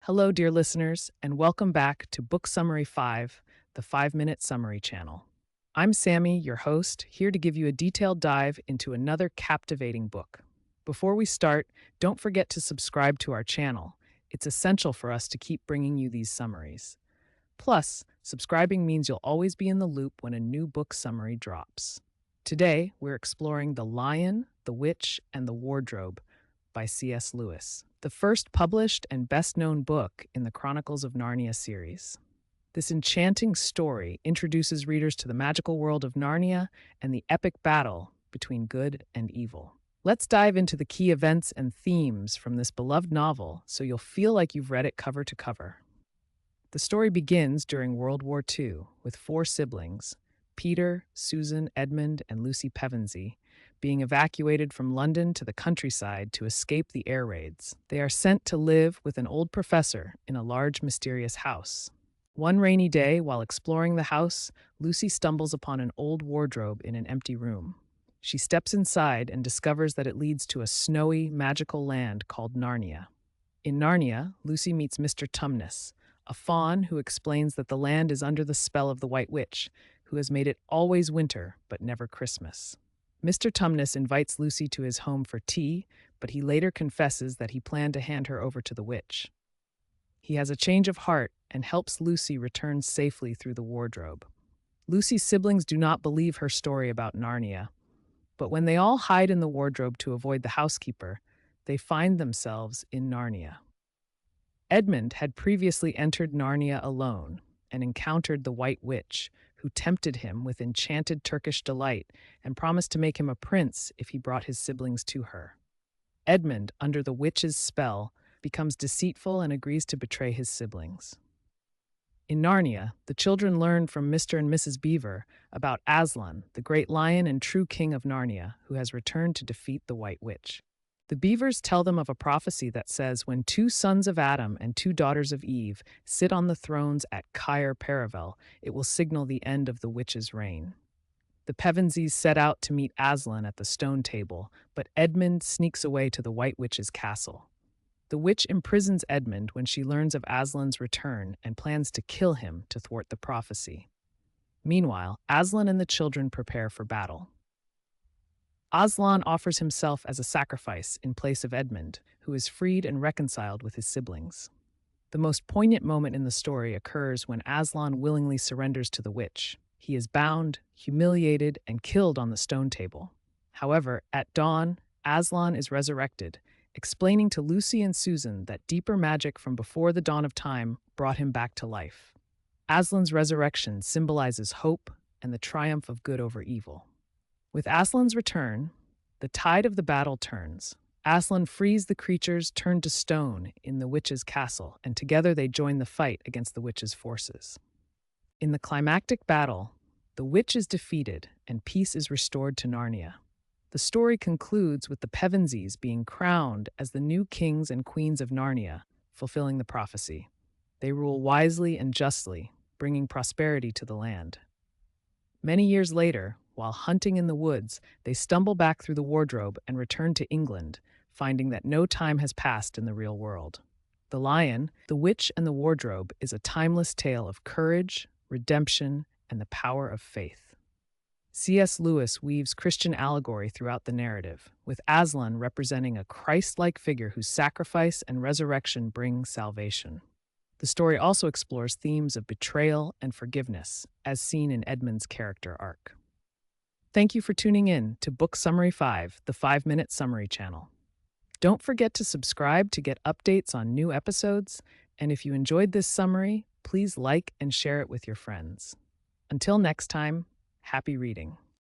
Hello, dear listeners, and welcome back to Book Summary 5, the 5-Minute Summary channel. I'm Sammy, your host, here to give you a detailed dive into another captivating book. Before we start, don't forget to subscribe to our channel. It's essential for us to keep bringing you these summaries. Plus, subscribing means you'll always be in the loop when a new book summary drops. Today, we're exploring The Lion, the Witch, and the Wardrobe by C.S. Lewis, the first published and best-known book in the Chronicles of Narnia series. This enchanting story introduces readers to the magical world of Narnia and the epic battle between good and evil. Let's dive into the key events and themes from this beloved novel so you'll feel like you've read it cover to cover. The story begins during World War II with 4 siblings, Peter, Susan, Edmund, and Lucy Pevensie, being evacuated from London to the countryside to escape the air raids. They are sent to live with an old professor in a large, mysterious house. One rainy day, while exploring the house, Lucy stumbles upon an old wardrobe in an empty room. She steps inside and discovers that it leads to a snowy, magical land called Narnia. In Narnia, Lucy meets Mr. Tumnus, a faun who explains that the land is under the spell of the White Witch, who has made it always winter but never Christmas. Mr. Tumnus invites Lucy to his home for tea, but he later confesses that he planned to hand her over to the witch. He has a change of heart and helps Lucy return safely through the wardrobe. Lucy's siblings do not believe her story about Narnia, but when they all hide in the wardrobe to avoid the housekeeper, they find themselves in Narnia. Edmund had previously entered Narnia alone and encountered the White Witch, who tempted him with enchanted Turkish delight and promised to make him a prince if he brought his siblings to her. Edmund, under the witch's spell, becomes deceitful and agrees to betray his siblings. In Narnia, the children learn from Mr. and Mrs. Beaver about Aslan, the great lion and true king of Narnia, who has returned to defeat the White Witch. The Beavers tell them of a prophecy that says when 2 sons of Adam and 2 daughters of Eve sit on the thrones at Caer Paravel, it will signal the end of the witch's reign. The Pevensies set out to meet Aslan at the stone table, but Edmund sneaks away to the White Witch's castle. The witch imprisons Edmund when she learns of Aslan's return and plans to kill him to thwart the prophecy. Meanwhile, Aslan and the children prepare for battle. Aslan offers himself as a sacrifice in place of Edmund, who is freed and reconciled with his siblings. The most poignant moment in the story occurs when Aslan willingly surrenders to the witch. He is bound, humiliated, and killed on the stone table. However, at dawn, Aslan is resurrected, explaining to Lucy and Susan that deeper magic from before the dawn of time brought him back to life. Aslan's resurrection symbolizes hope and the triumph of good over evil. With Aslan's return, the tide of the battle turns. Aslan frees the creatures turned to stone in the witch's castle, and together they join the fight against the witch's forces. In the climactic battle, the witch is defeated and peace is restored to Narnia. The story concludes with the Pevensies being crowned as the new kings and queens of Narnia, fulfilling the prophecy. They rule wisely and justly, bringing prosperity to the land. Many years later, while hunting in the woods, they stumble back through the wardrobe and return to England, finding that no time has passed in the real world. The Lion, the Witch, and the Wardrobe is a timeless tale of courage, redemption, and the power of faith. C.S. Lewis weaves Christian allegory throughout the narrative, with Aslan representing a Christ-like figure whose sacrifice and resurrection bring salvation. The story also explores themes of betrayal and forgiveness, as seen in Edmund's character arc. Thank you for tuning in to Book Summary 5, the 5-Minute Summary channel. Don't forget to subscribe to get updates on new episodes, and if you enjoyed this summary, please like and share it with your friends. Until next time, happy reading.